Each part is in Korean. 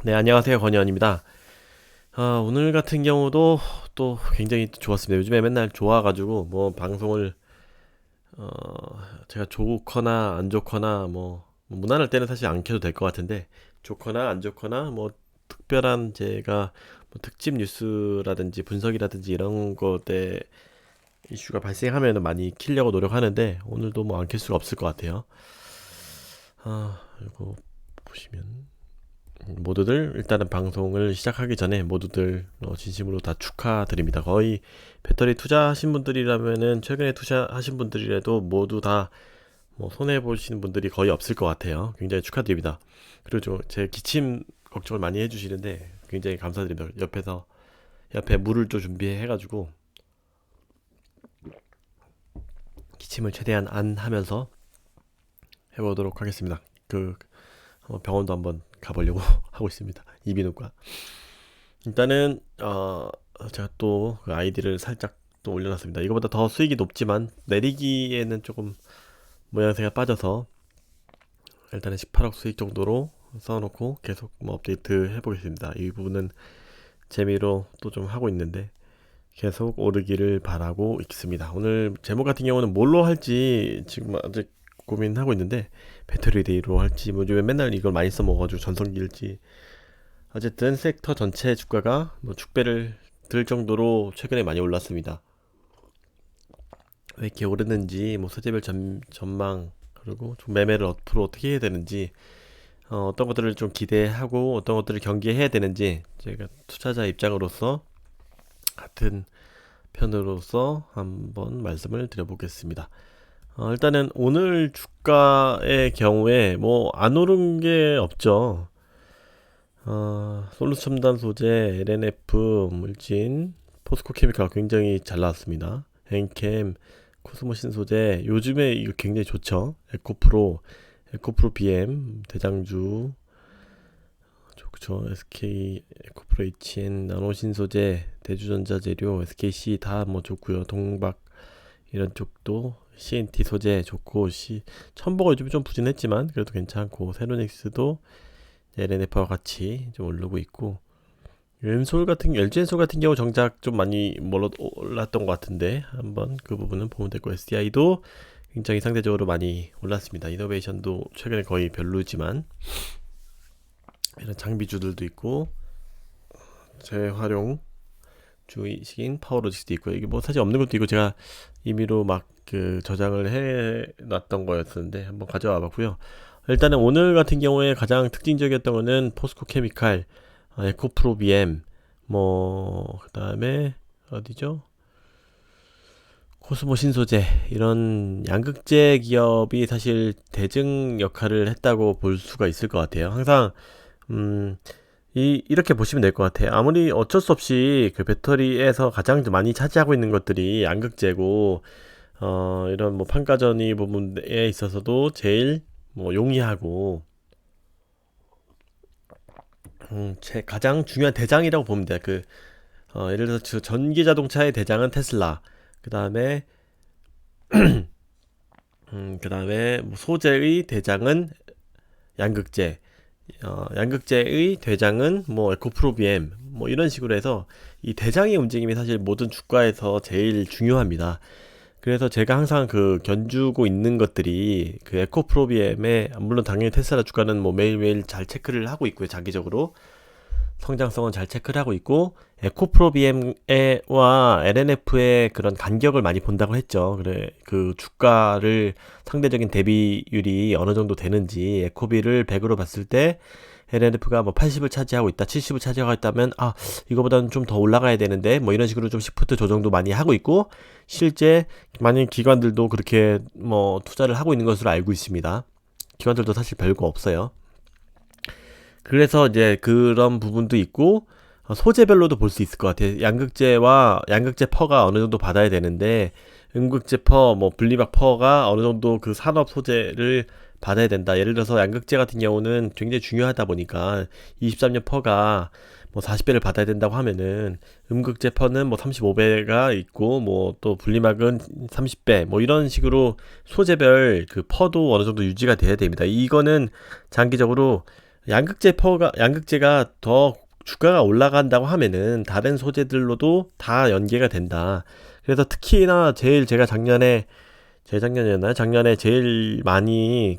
네, 안녕하세요. 권희원입니다. 오늘 같은 경우도 또 굉장히 좋았습니다. 요즘에 맨날 좋아가지고, 뭐, 방송을, 어, 제가 좋거나 안 좋거나, 무난할 때는 사실 안 켜도 될 것 같은데, 좋거나 안 좋거나, 뭐, 특별한 제가 뭐 특집 뉴스라든지 분석이라든지 이런 것에 이슈가 발생하면 많이 키려고 노력하는데, 오늘도 뭐 안 켤 수가 없을 것 같아요. 이거 보시면. 모두들 일단은 방송을 시작하기 전에 모두들 진심으로 다 축하드립니다. 거의 배터리 투자하신 분들이라면은 최근에 투자하신 분들이라도 모두 다 뭐 손해 보시는 분들이 거의 없을 것 같아요. 굉장히 축하드립니다. 그리고 제 기침 걱정을 많이 해주시는데 굉장히 감사드립니다. 옆에 물을 좀 준비해가지고 기침을 최대한 안 하면서 해보도록 하겠습니다. 병원도 한번 가보려고 하고 있습니다. 이비인후과. 일단은 제가 또 그 아이디를 살짝 또 올려놨습니다. 이거보다 더 수익이 높지만 내리기에는 조금 모양새가 빠져서 일단은 18억 수익 정도로 써놓고 계속 뭐 업데이트 해보겠습니다. 이 부분은 재미로 또 좀 하고 있는데 계속 오르기를 바라고 있습니다. 오늘 제목 같은 경우는 뭘로 할지 지금 아직 고민하고 있는데 배터리 데이로 할지 뭐 요즘에 맨날 이걸 많이 써먹어가지고 전성기일지 어쨌든 섹터 전체 주가가 뭐 축배를 들 정도로 최근에 많이 올랐습니다. 왜 이렇게 오르는지 뭐 소재별 전망 그리고 좀 매매를 앞으로 어떻게 해야 되는지 어떤 것들을 좀 기대하고 어떤 것들을 경계해야 되는지 제가 투자자 입장으로서 같은 편으로서 한번 말씀을 드려보겠습니다. 일단은 오늘 주가의 경우에 뭐 안 오른 게 없죠. 솔루스 첨단 소재, LNF, 물진, 포스코 케미칼 굉장히 잘 나왔습니다. 엔캠, 코스모 신소재 요즘에 이거 굉장히 좋죠. 에코프로 BM, 대장주, 좋죠. SK, 에코프로 HN, 나노신소재, 대주전자재료, SKC 다 뭐 좋고요. 동박 이런 쪽도 CNT 소재 좋고 첨보가 요즘 좀 부진했지만 그래도 괜찮고 세로닉스도 LNF와 같이 좀 오르고 있고 LG엔솔 같은 경우 정작 좀 많이 올랐던 것 같은데 한번 그 부분은 보면 될 거예요. SDI도 굉장히 상대적으로 많이 올랐습니다. 이노베이션도 최근에 거의 별로지만 이런 장비주들도 있고 재활용 주의식인 파워로직스도 있고 이게 뭐 사실 없는 것도 있고 제가 임의로 막 그 저장을 해 놨던 거였었는데 한번 가져와 봤고요. 일단은 오늘 같은 경우에 가장 특징적이었던 거는 포스코 케미칼, 에코프로 BM, 뭐 그다음에 어디죠? 코스모 신소재 이런 양극재 기업이 사실 대증 역할을 했다고 볼 수가 있을 것 같아요. 항상 음, 이렇게 보시면 될 것 같아요. 아무리 어쩔 수 없이 그 배터리에서 가장 많이 차지하고 있는 것들이 양극재고, 이런 뭐 판가전이 부분에 있어서도 제일 뭐 용이하고, 가장 중요한 대장이라고 보면 돼요. 예를 들어서 전기 자동차의 대장은 테슬라, 그 다음에, 그 다음에 뭐 소재의 대장은 양극재, 양극재의 대장은 뭐 에코프로비엠 뭐 이런 식으로 해서 이 대장의 움직임이 사실 모든 주가에서 제일 중요합니다. 그래서 제가 항상 그 견주고 있는 것들이 그 에코프로비엠에 물론 당연히 테슬라 주가는 뭐 매일매일 잘 체크를 하고 있고요. 장기적으로 성장성은 잘 체크를 하고 있고 에코프로비엠과 LNF의 그런 간격을 많이 본다고 했죠. 그래 그 주가를 상대적인 대비율이 어느 정도 되는지 에코비를 100으로 봤을 때 LNF가 뭐 80을 차지하고 있다, 70을 차지하고 있다면 이거보다는 좀 더 올라가야 되는데 뭐 이런 식으로 좀 시프트 조정도 많이 하고 있고 실제 많은 기관들도 그렇게 뭐 투자를 하고 있는 것으로 알고 있습니다. 기관들도 사실 별거 없어요. 그래서 이제 그런 부분도 있고 소재별로도 볼 수 있을 것 같아요. 양극재 퍼가 어느 정도 받아야 되는데 음극재 퍼, 뭐 분리막 퍼가 어느 정도 그 산업 소재를 받아야 된다. 예를 들어서 양극재 같은 경우는 굉장히 중요하다 보니까 23년 퍼가 뭐 40배를 받아야 된다고 하면은 음극재 퍼는 뭐 35배가 있고 뭐 또 분리막은 30배 뭐 이런 식으로 소재별 그 퍼도 어느 정도 유지가 돼야 됩니다. 이거는 장기적으로 양극재가 더 주가가 올라간다고 하면은 다른 소재들로도 다 연계가 된다. 그래서 특히나 제일 제가 재작년이었나요? 작년에 제일 많이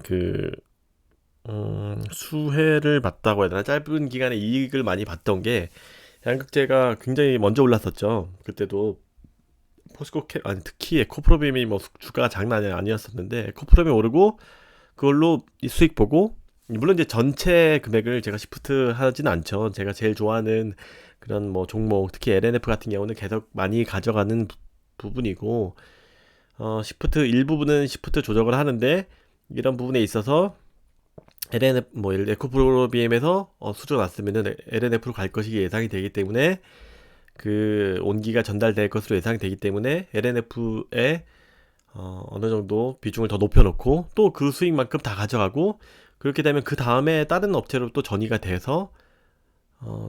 수혜를 봤다고 해야 되나? 짧은 기간에 이익을 많이 봤던 게 양극재가 굉장히 먼저 올랐었죠. 그때도 아니 특히 에코프로빔이 뭐 주가가 장난이 아니었었는데 에코프로빔이 오르고 그걸로 수익 보고, 물론 이제 전체 금액을 제가 시프트 하진 않죠. 제가 제일 좋아하는 그런 뭐 종목, 특히 LNF 같은 경우는 계속 많이 가져가는 부분이고, 시프트 일부분은 시프트 조정을 하는데, 이런 부분에 있어서 LNF 뭐 에코프로비엠에서 수준 왔으면은 LNF로 갈 것이 예상이 되기 때문에, 그 온기가 전달될 것으로 예상이 되기 때문에 LNF에 어느 정도 비중을 더 높여놓고 또 그 수익만큼 다 가져가고, 그렇게 되면 그 다음에 다른 업체로 또 전이가 돼서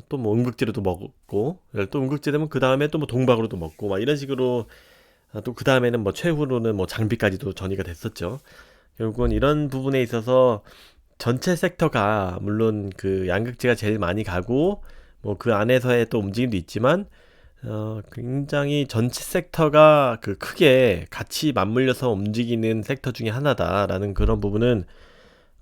또 뭐 음극재로도 먹고, 또 음극재 되면 그 다음에 또 뭐 동박으로도 먹고 막 이런 식으로, 또 그 다음에는 뭐 최후로는 뭐 장비까지도 전이가 됐었죠. 결국은 이런 부분에 있어서 전체 섹터가 물론 그 양극재가 제일 많이 가고 뭐 그 안에서의 또 움직임도 있지만, 굉장히 전체 섹터가 그 크게 같이 맞물려서 움직이는 섹터 중에 하나다라는 그런 부분은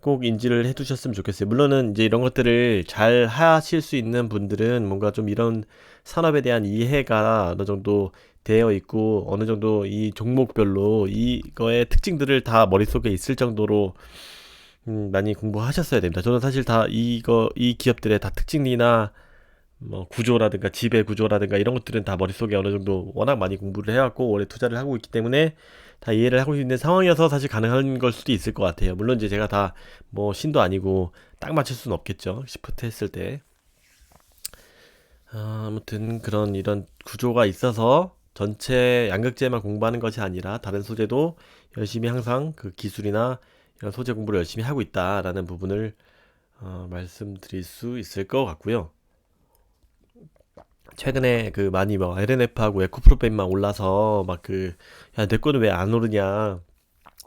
꼭 인지를 해두셨으면 좋겠어요. 물론은 이제 이런 것들을 잘 하실 수 있는 분들은 뭔가 좀 이런 산업에 대한 이해가 어느 정도 되어 있고, 어느 정도 이 종목별로 이거의 특징들을 다 머릿속에 있을 정도로 많이 공부하셨어야 됩니다. 저는 사실 이 기업들의 다 특징이나 뭐 구조라든가 지배 구조라든가 이런 것들은 다 머릿속에 어느 정도 워낙 많이 공부를 해왔고 오래 투자를 하고 있기 때문에 다 이해를 하고 있는 상황이어서 사실 가능한 걸 수도 있을 것 같아요. 물론 이제 제가 다 뭐 신도 아니고 딱 맞출 수는 없겠죠. 시프트 했을 때. 아무튼 그런 이런 구조가 있어서 전체 양극재만 공부하는 것이 아니라 다른 소재도 열심히 항상 그 기술이나 이런 소재 공부를 열심히 하고 있다라는 부분을 말씀드릴 수 있을 것 같고요. 최근에 그 많이 뭐 LNF하고 에코프로벤만 올라서 막 야, 내 거는 왜 안 오르냐.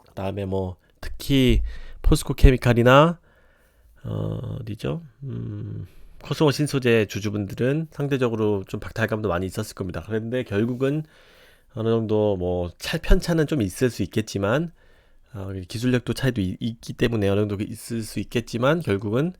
그다음에 뭐 특히 포스코 케미칼이나 어디죠? 코스모 신소재 주주분들은 상대적으로 좀 박탈감도 많이 있었을 겁니다. 그런데 결국은 어느 정도 뭐 편차는 좀 있을 수 있겠지만, 기술력도 차이도 있기 때문에 어느 정도 있을 수 있겠지만, 결국은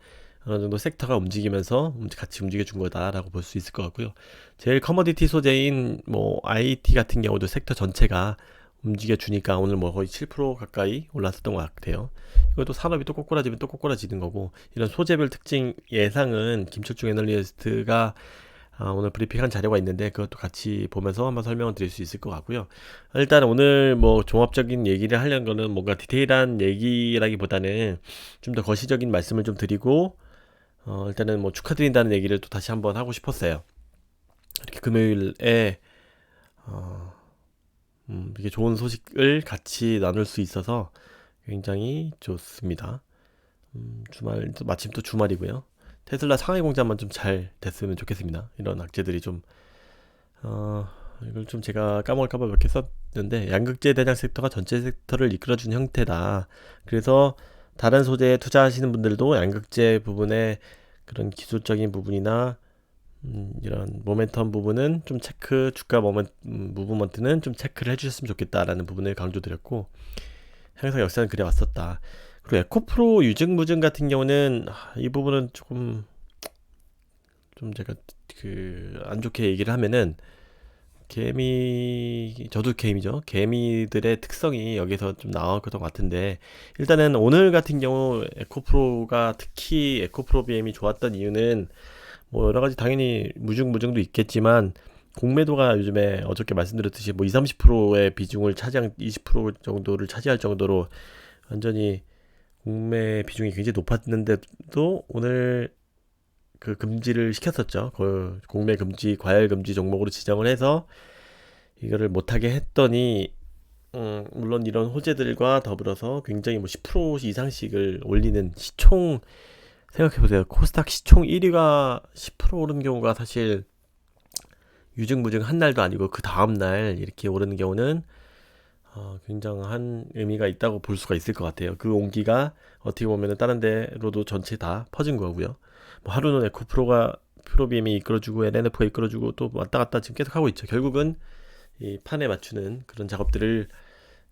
어느 정도 섹터가 움직이면서 같이 움직여준 거다라고 볼 수 있을 것 같고요. 제일 커머디티 소재인 뭐 IT 같은 경우도 섹터 전체가 움직여주니까 오늘 뭐 거의 7% 가까이 올랐었던 것 같아요. 이것도 산업이 또 꼬꾸라지면 또 꼬꾸라지는 거고, 이런 소재별 특징 예상은 김철중 애널리스트가 오늘 브리핑한 자료가 있는데 그것도 같이 보면서 한번 설명을 드릴 수 있을 것 같고요. 일단 오늘 뭐 종합적인 얘기를 하려는 거는 뭔가 디테일한 얘기라기보다는 좀 더 거시적인 말씀을 좀 드리고, 일단은 뭐 축하드린다는 얘기를 또 다시 한번 하고 싶었어요. 이렇게 금요일에 이렇게 좋은 소식을 같이 나눌 수 있어서 굉장히 좋습니다. 마침 또 주말이고요. 테슬라 상하이 공장만 좀 잘 됐으면 좋겠습니다. 이런 악재들이 좀, 이걸 좀 제가 까먹을까봐 몇 개 썼는데, 양극재 대장 섹터가 전체 섹터를 이끌어준 형태다. 그래서 다른 소재에 투자하시는 분들도 양극재 부분에 그런 기술적인 부분이나 이런 모멘텀 부분은 좀 주가 무브먼트는 좀 체크를 해주셨으면 좋겠다라는 부분을 강조드렸고, 항상 역사는 그래왔었다. 그리고 에코프로 유증무증 같은 경우는 이 부분은 조금 좀 제가 안 좋게 얘기를 하면은, 저도 개미죠. 개미들의 특성이 여기서 좀 나왔던 것 같은데, 일단은 오늘 같은 경우 에코프로가 특히 에코프로 BM이 좋았던 이유는 뭐 여러 가지 당연히 무증도 있겠지만, 공매도가 요즘에 어저께 말씀드렸듯이 뭐 20-30%의 비중을 20% 정도를 차지할 정도로 완전히 공매 비중이 굉장히 높았는데도 오늘 그 금지를 시켰었죠. 그 공매 금지, 과열 금지 종목으로 지정을 해서 이거를 못하게 했더니, 물론 이런 호재들과 더불어서 굉장히 뭐 10% 이상씩을 올리는 시총, 생각해보세요. 코스닥 시총 1위가 10% 오른 경우가 사실 유증무증 한 날도 아니고 그 다음날 이렇게 오르는 경우는 굉장한 의미가 있다고 볼 수가 있을 것 같아요. 그 온기가 어떻게 보면은 다른 데로도 전체 다 퍼진 거고요. 뭐 하루는 에코프로가 프로비엠이 이끌어주고 LNF가 이끌어주고 또 왔다 갔다 지금 계속 하고 있죠. 결국은 이 판에 맞추는 그런 작업들을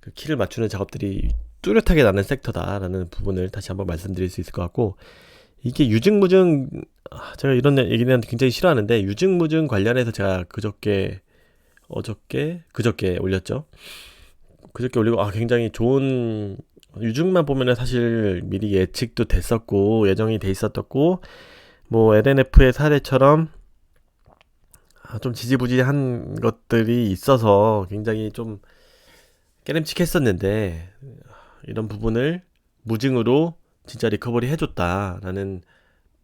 그 키를 맞추는 작업들이 뚜렷하게 나는 섹터다라는 부분을 다시 한번 말씀드릴 수 있을 것 같고 이게 유증무증 제가 이런 얘기는 굉장히 싫어하는데 유증무증 관련해서 제가 그저께 올렸죠. 그저께 올리고 굉장히 좋은 유증만 보면은 사실 미리 예측도 됐었고 예정이 돼 있었고 뭐 LNF의 사례처럼 좀 지지부진한 것들이 있어서 굉장히 좀 깨름칙했었는데 이런 부분을 무증으로 진짜 리커버리 해줬다라는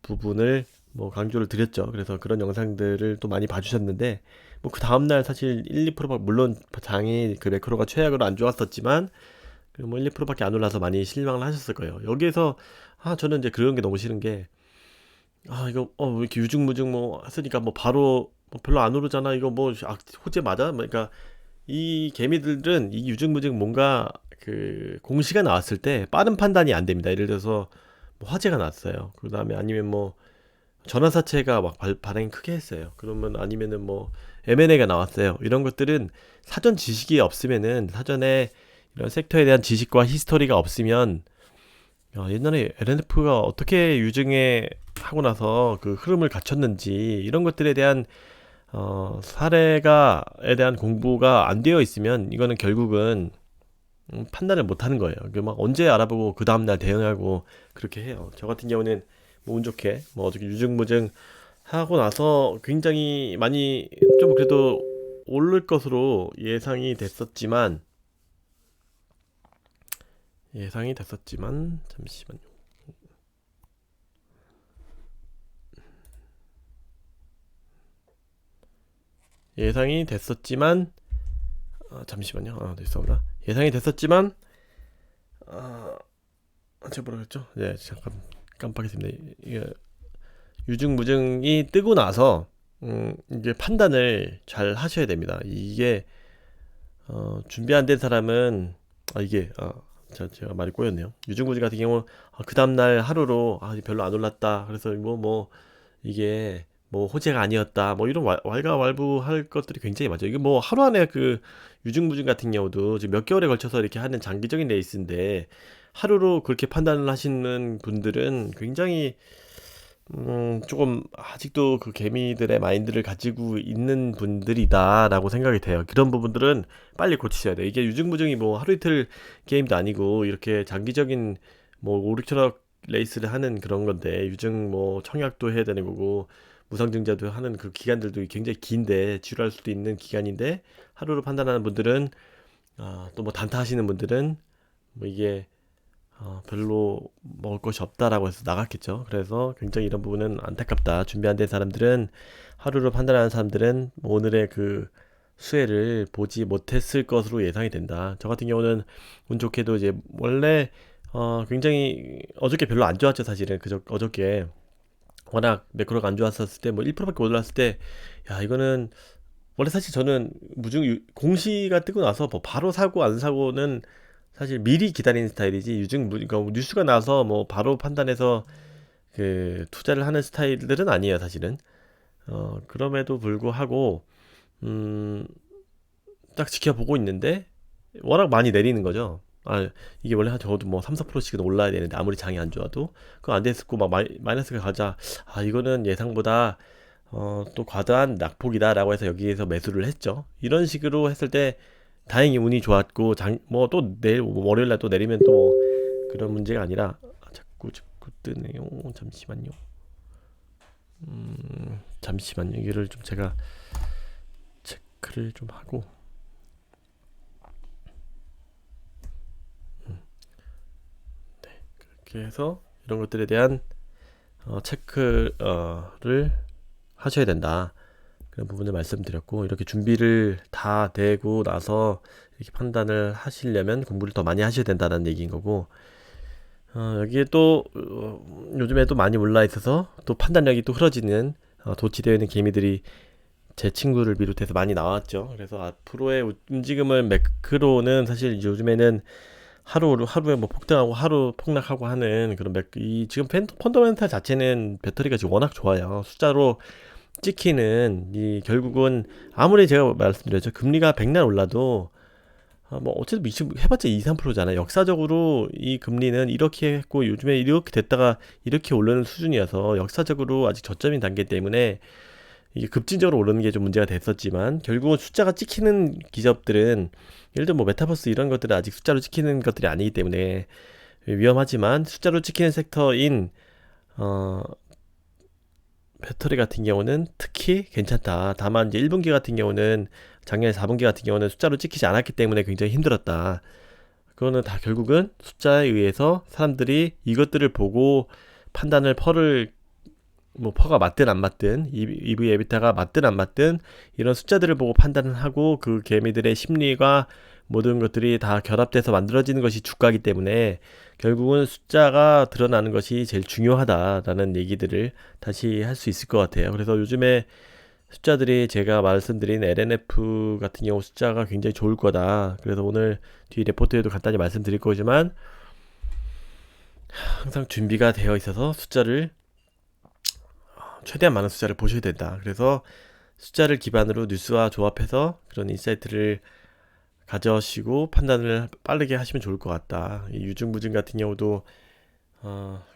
부분을 뭐 강조를 드렸죠. 그래서 그런 영상들을 또 많이 봐주셨는데 뭐 그 다음날 사실 1, 2% 물론 장이 그 매크로가 최악으로 안 좋았었지만 뭐 1, 2%밖에 안 올라서 많이 실망을 하셨을 거예요. 여기에서 저는 이제 그런 게 너무 싫은 게 이거 왜 이렇게 유증무증 뭐 했으니까 뭐 바로 뭐 별로 안 오르잖아 이거 뭐 호재 맞아? 그러니까 이 개미들은 이 유증무증 뭔가 그 공시가 나왔을 때 빠른 판단이 안 됩니다. 예를 들어서 뭐 화재가 났어요. 그 다음에 아니면 뭐 전환사채가 막 발행이 크게 했어요. 그러면 아니면은 뭐 M&A가 나왔어요. 이런 것들은 사전 지식이 없으면은 사전에 이런 섹터에 대한 지식과 히스토리가 없으면 옛날에 LNF가 어떻게 유증에 하고 나서 그 흐름을 갖췄는지 이런 것들에 대한 사례가에 대한 공부가 안 되어 있으면 이거는 결국은 판단을 못 하는 거예요. 막 언제 알아보고 그 다음날 대응하고 그렇게 해요. 저 같은 경우는 뭐 운 좋게 뭐 어저께 유증무증 하고 나서 굉장히 많이 좀 그래도 오를 것으로 예상이 됐었지만 잠시만요. 죄송합니다. 예상이 됐었지만 제가 뭐라 그랬죠? 네, 잠깐 깜빡했습니다. 이게 유증무증이 뜨고 나서 이제 판단을 잘 하셔야 됩니다. 이게 준비 안 된 사람은 제가 말이 꼬였네요. 유증무증 같은 경우 그 다음날 하루로 별로 안 올랐다. 그래서 이게 뭐 호재가 아니었다. 뭐 이런 왈가왈부할 것들이 굉장히 많죠. 이게 뭐 하루 안에 그 유증무증 같은 경우도 지금 몇 개월에 걸쳐서 이렇게 하는 장기적인 레이스인데 하루로 그렇게 판단을 하시는 분들은 굉장히 조금 아직도 그 개미들의 마인드를 가지고 있는 분들이다라고 생각이 돼요. 그런 부분들은 빨리 고치셔야 돼요. 이게 유증무증이 뭐 하루 이틀 게임도 아니고 이렇게 장기적인 뭐 5, 6천억 레이스를 하는 그런 건데 유증 뭐 청약도 해야 되는 거고 무상증자도 하는 그 기간들도 굉장히 긴데 지루할 수도 있는 기간인데 하루로 판단하는 분들은 또 뭐 단타 하시는 분들은 뭐 이게 별로 먹을 것이 없다라고 해서 나갔겠죠. 그래서 굉장히 이런 부분은 안타깝다. 준비 안 된 사람들은 하루로 판단하는 사람들은 오늘의 그 수혜를 보지 못했을 것으로 예상이 된다. 저 같은 경우는 운 좋게도 이제 원래 굉장히 어저께 별로 안 좋았죠. 사실은 어저께 워낙 매크로가 안 좋았었을 때 뭐 1%밖에 못 올랐을 때 이거는 원래 사실 저는 공시가 뜨고 나서 뭐 바로 사고 안 사고는 사실 미리 기다리는 스타일이지 그러니까 뉴스가 나서 뭐 바로 판단해서 그 투자를 하는 스타일들은 아니에요 사실은. 그럼에도 불구하고 딱 지켜보고 있는데 워낙 많이 내리는 거죠. 이게 원래 적어도 뭐 3, 4%씩은 올라야 되는데 아무리 장이 안 좋아도 그거 안 됐고 막 마이너스가 가자. 이거는 예상보다 또 과도한 낙폭이다라고 해서 여기에서 매수를 했죠. 이런 식으로 했을 때 다행히 운이 좋았고 뭐 또 내일 월요일날 또 내리면 또 그런 문제가 아니라 자꾸 뜨네요. 잠시만요. 이거를 좀 제가 체크를 좀 하고 네, 그렇게 해서 이런 것들에 대한 체크를 하셔야 된다. 그런 부분을 말씀드렸고 이렇게 준비를 다 되고 나서 이렇게 판단을 하시려면 공부를 더 많이 하셔야 된다는 얘기인 거고 여기에 또 요즘에 또 많이 올라 있어서 또 판단력이 또 흐려지는 도치되어 있는 개미들이 제 친구를 비롯해서 많이 나왔죠. 그래서 앞으로의 움직임을 매크로는 사실 요즘에는 하루에 뭐 폭등하고 하루 폭락하고 하는 그런 이 지금 펀더멘탈 자체는 배터리가 지금 워낙 좋아요. 숫자로 찍히는 이 결국은 아무리 제가 말씀드렸죠. 금리가 백날 올라도 뭐 어쨌든 지금 해봤자 2, 3%잖아요. 역사적으로 이 금리는 이렇게 했고 요즘에 이렇게 됐다가 이렇게 오르는 수준이어서 역사적으로 아직 저점인 단계 때문에 이게 급진적으로 오르는 게 좀 문제가 됐었지만 결국은 숫자가 찍히는 기업들은 예를 들어 뭐 메타버스 이런 것들은 아직 숫자로 찍히는 것들이 아니기 때문에 위험하지만 숫자로 찍히는 섹터인 어 배터리 같은 경우는 특히 괜찮다. 다만 이제 1분기 같은 경우는 작년에 4분기 같은 경우는 숫자로 찍히지 않았기 때문에 굉장히 힘들었다. 그거는 다 결국은 숫자에 의해서 사람들이 이것들을 보고 판단을 뭐 퍼가 맞든 안 맞든 EV 에비타가 맞든 안 맞든 이런 숫자들을 보고 판단을 하고 그 개미들의 심리가 모든 것들이 다 결합돼서 만들어지는 것이 주가이기 때문에 결국은 숫자가 드러나는 것이 제일 중요하다라는 얘기들을 다시 할 수 있을 것 같아요. 그래서 요즘에 숫자들이 제가 말씀드린 LNF 같은 경우 숫자가 굉장히 좋을 거다. 그래서 오늘 뒤 레포트에도 간단히 말씀드릴 거지만 항상 준비가 되어 있어서 최대한 많은 숫자를 보셔야 된다. 그래서 숫자를 기반으로 뉴스와 조합해서 그런 인사이트를 가져시고 판단을 빠르게 하시면 좋을 것 같다. 이 유증무증 같은 경우도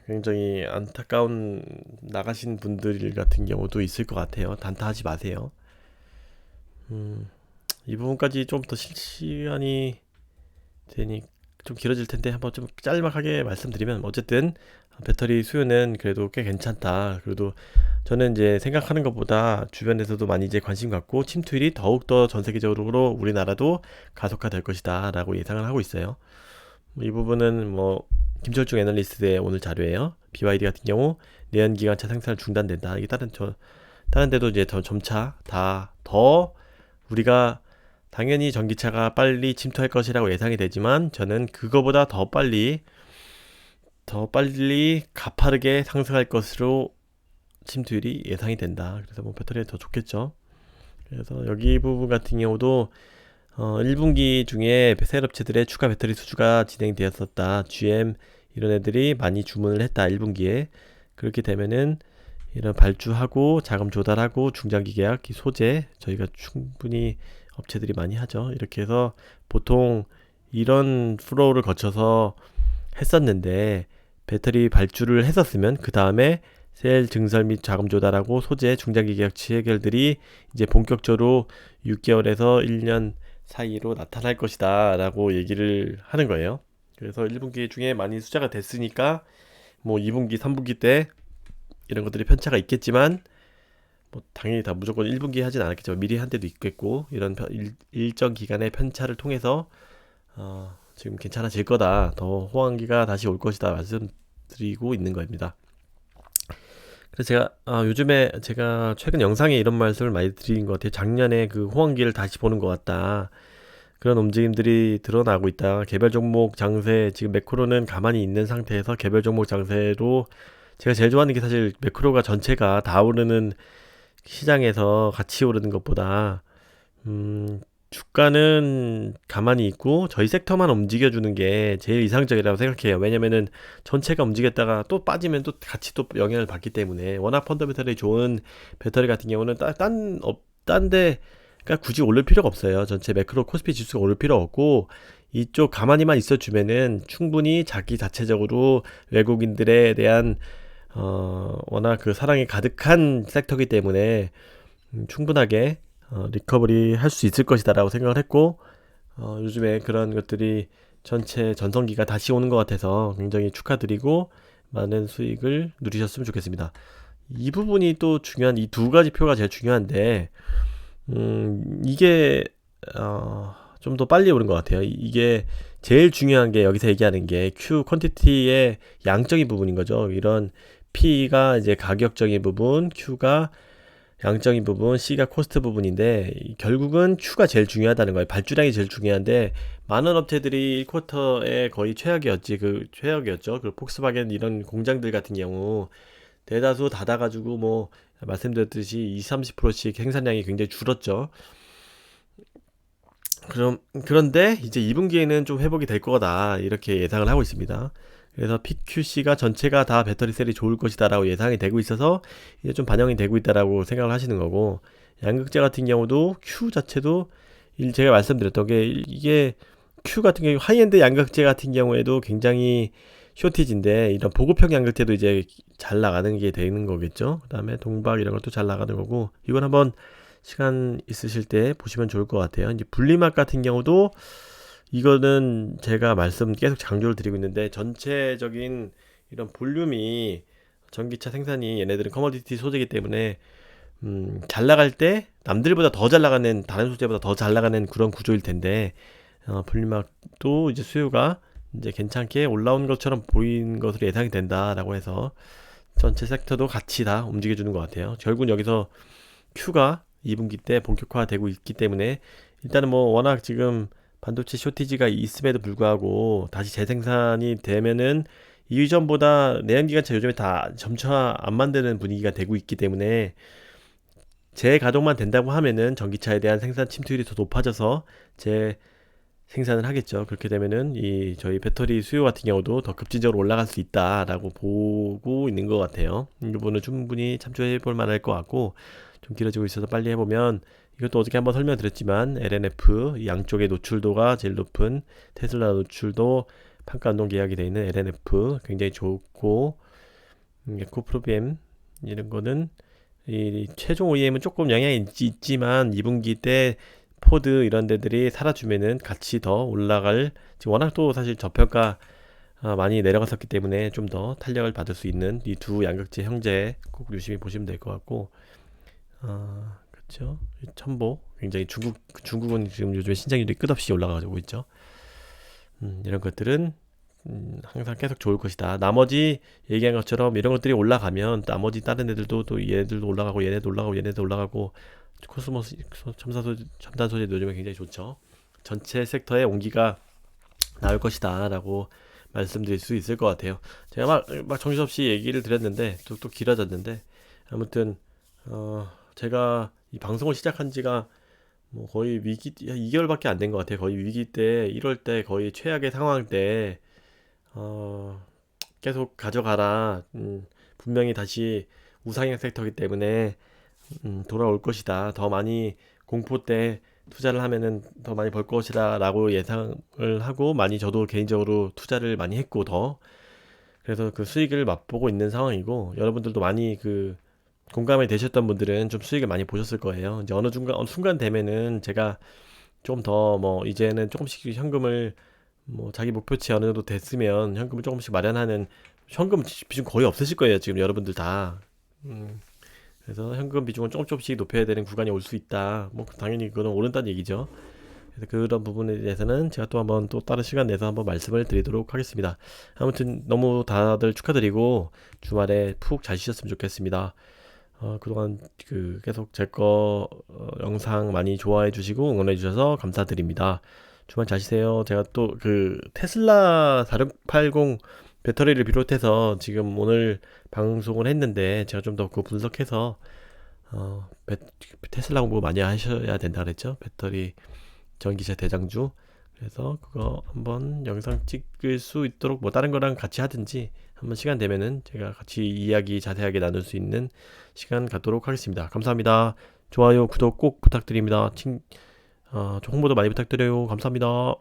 굉장히 안타까운 나가신 분들 같은 경우도 있을 것 같아요. 단타하지 마세요. 이 부분까지 좀 더 시간이 되니 좀 길어질 텐데 한번 좀 짤막하게 말씀드리면 어쨌든 배터리 수요는 그래도 꽤 괜찮다. 그래도 저는 이제 생각하는 것보다 주변에서도 많이 이제 관심 갖고 침투율이 더욱더 전 세계적으로 우리나라도 가속화될 것이다 라고 예상을 하고 있어요. 이 부분은 뭐 김철중 애널리스트의 오늘 자료예요. BYD 같은 경우 내연기관차 생산 중단된다. 이게 다른 데도 이제 더 점차 다 더 우리가 당연히 전기차가 빨리 침투할 것이라고 예상이 되지만 저는 그거보다 더 빨리 가파르게 상승할 것으로 침투율이 예상이 된다. 그래서 뭐 배터리가 더 좋겠죠. 그래서 여기 부분 같은 경우도 1분기 중에 새 업체들의 추가 배터리 수주가 진행되었었다. GM 이런 애들이 많이 주문을 했다. 1분기에. 그렇게 되면은 이런 발주하고 자금 조달하고 중장기 계약 소재 저희가 충분히 업체들이 많이 하죠. 이렇게 해서 보통 이런 플로우를 거쳐서 했었는데 배터리 발주를 했었으면 그 다음에 셀 증설 및 자금 조달하고 소재 중장기 계약 체결들이 이제 본격적으로 6개월에서 1년 사이로 나타날 것이다 라고 얘기를 하는 거예요. 그래서 1분기 중에 많이 숫자가 됐으니까 뭐 2분기 3분기 때 이런 것들이 편차가 있겠지만 뭐 당연히 다 무조건 1분기 하진 않았겠죠. 미리 한 데도 있겠고 이런 일정 기간의 편차를 통해서 지금 괜찮아질 거다. 더 호황기가 다시 올 것이다 말씀드리고 있는 겁니다. 그래서 제가 요즘에 제가 최근 영상에 이런 말씀을 많이 드린 것 같아요. 작년에 그 호황기를 다시 보는 것 같다. 그런 움직임들이 드러나고 있다. 개별 종목 장세 지금 매크로는 가만히 있는 상태에서 개별 종목 장세로 제가 제일 좋아하는 게 사실 매크로가 전체가 다 오르는 시장에서 같이 오르는 것보다 주가는 가만히 있고 저희 섹터만 움직여주는 게 제일 이상적이라고 생각해요. 왜냐면은 전체가 움직였다가 또 빠지면 또 같이 또 영향을 받기 때문에 워낙 펀더멘털이 좋은 배터리 같은 경우는 딴데 그러니까 굳이 오를 필요가 없어요. 전체 매크로 코스피 지수가 오를 필요 없고 이쪽 가만히만 있어주면은 충분히 자기 자체적으로 외국인들에 대한 워낙 그 사랑이 가득한 섹터이기 때문에 충분하게 리커버리 할 수 있을 것이다 라고 생각을 했고 요즘에 그런 것들이 전체 전성기가 다시 오는 것 같아서 굉장히 축하드리고 많은 수익을 누리셨으면 좋겠습니다. 이 부분이 또 중요한 이 두 가지 표가 제일 중요한데 이게 좀 더 빨리 오는 것 같아요. 이게 제일 중요한 게 여기서 얘기하는 게 Q 퀀티티의 양적인 부분인 거죠. 이런 P가 이제 가격적인 부분, Q가 양적인 부분, C가 코스트 부분인데 결국은 Q가 제일 중요하다는 거예요. 발주량이 제일 중요한데 많은 업체들이 1쿼터에 거의 최악이었죠. 그 폭스바겐 이런 공장들 같은 경우 대다수 닫아가지고 뭐 말씀드렸듯이 20-30%씩 생산량이 굉장히 줄었죠. 그런데 이제 2분기에는 좀 회복이 될 거다 이렇게 예상을 하고 있습니다. 그래서 PQC가 전체가 다 배터리 셀이 좋을 것이다라고 예상이 되고 있어서 이제 좀 반영이 되고 있다라고 생각을 하시는 거고, 양극재 같은 경우도 Q 자체도 제가 말씀드렸던 게 이게 Q 같은 경우 하이엔드 양극재 같은 경우에도 굉장히 쇼티지인데 이런 보급형 양극재도 이제 잘 나가는 게 되는 거겠죠. 그 다음에 동박 이런 것도 잘 나가는 거고, 이건 한번 시간 있으실 때 보시면 좋을 것 같아요. 이제 분리막 같은 경우도 이거는 제가 계속 강조를 드리고 있는데, 전체적인 이런 볼륨이 전기차 생산이 얘네들은 커머디티 소재이기 때문에 잘 나갈 때 남들보다 더 잘 나가는, 다른 소재보다 더 잘 나가는 그런 구조일 텐데, 분리막도 이제 수요가 이제 괜찮게 올라온 것처럼 보이는 것으로 예상이 된다라고 해서 전체 섹터도 같이 다 움직여주는 것 같아요. 결국은 여기서 Q가 2분기 때 본격화되고 있기 때문에 일단은 뭐 워낙 지금 반도체 쇼티지가 있음에도 불구하고 다시 재생산이 되면은 이전보다 내연기관차 요즘에 다 점차 안 만드는 분위기가 되고 있기 때문에 재가동만 된다고 하면은 전기차에 대한 생산 침투율이 더 높아져서 생산을 하겠죠. 그렇게 되면은 저희 배터리 수요 같은 경우도 더 급진적으로 올라갈 수 있다라고 보고 있는 것 같아요. 이 부분은 충분히 참조해 볼 만할 것 같고, 좀 길어지고 있어서 빨리 해보면, 이것도 어저께 한번 설명드렸지만 LNF 양쪽의 노출도가 제일 높은 테슬라 노출도 판가 운동 계약이 되어 있는 LNF 굉장히 좋고, 에코프로비엠 이런 거는 이 최종 OEM은 조금 영향이 있지만 2분기 때 포드 이런 데들이 살아주면은 같이 더 올라갈, 지금 워낙 또 사실 저평가 많이 내려갔었기 때문에 좀 더 탄력을 받을 수 있는 이 두 양극재 형제 꼭 유심히 보시면 될 것 같고, 그렇죠. 첨보 굉장히 중국은 지금 요즘에 신장률이 끝없이 올라가고 있죠. 이런 것들은 항상 계속 좋을 것이다. 나머지 얘기한 것처럼 이런 것들이 올라가면 나머지 다른 애들도 또 얘네들도 올라가고 얘네도 올라가고 얘네도 올라가고, 코스모스 첨단 소재 요즘에 굉장히 좋죠. 전체 섹터의 온기가 나올 것이다 라고 말씀드릴 수 있을 것 같아요. 제가 막 정신없이 얘기를 드렸는데 또 길어졌는데, 아무튼 제가 이 방송을 시작한 지가 뭐 거의 2개월밖에 안 된 것 같아요. 거의 위기 때 1월 때 거의 최악의 상황 때 계속 가져가라. 분명히 다시 우상향 섹터이기 때문에 돌아올 것이다. 더 많이 공포 때 투자를 하면은 더 많이 벌 것이다 라고 예상을 하고, 많이 저도 개인적으로 투자를 많이 했고, 그래서 그 수익을 맛보고 있는 상황이고, 여러분들도 많이 공감이 되셨던 분들은 좀 수익을 많이 보셨을 거예요. 이제 어느 순간 되면은 제가 좀 더 뭐 이제는 조금씩 현금을 뭐 자기 목표치 어느 정도 됐으면 현금을 조금씩 마련하는, 현금 비중 거의 없으실 거예요 지금 여러분들 다. 그래서 현금 비중을 조금씩 높여야 되는 구간이 올 수 있다. 뭐 당연히 그거는 오른다는 얘기죠. 그래서 그런 부분에 대해서는 제가 또 한번 또 다른 시간 내서 한번 말씀을 드리도록 하겠습니다. 아무튼 너무 다들 축하드리고 주말에 푹 잘 쉬셨으면 좋겠습니다. 그동안 계속 제 거 영상 많이 좋아해 주시고 응원해 주셔서 감사드립니다. 주말 잘 쉬세요. 제가 또 테슬라 4680 배터리를 비롯해서 지금 오늘 방송을 했는데, 제가 좀 더 그거 분석해서 테슬라 공부 많이 하셔야 된다 그랬죠. 배터리 전기차 대장주. 그래서 그거 한번 영상 찍을 수 있도록 뭐 다른 거랑 같이 하든지 한번 시간 되면은 제가 같이 이야기 자세하게 나눌 수 있는 시간 갖도록 하겠습니다. 감사합니다. 좋아요, 구독 꼭 부탁드립니다. 홍보도 많이 부탁드려요. 감사합니다.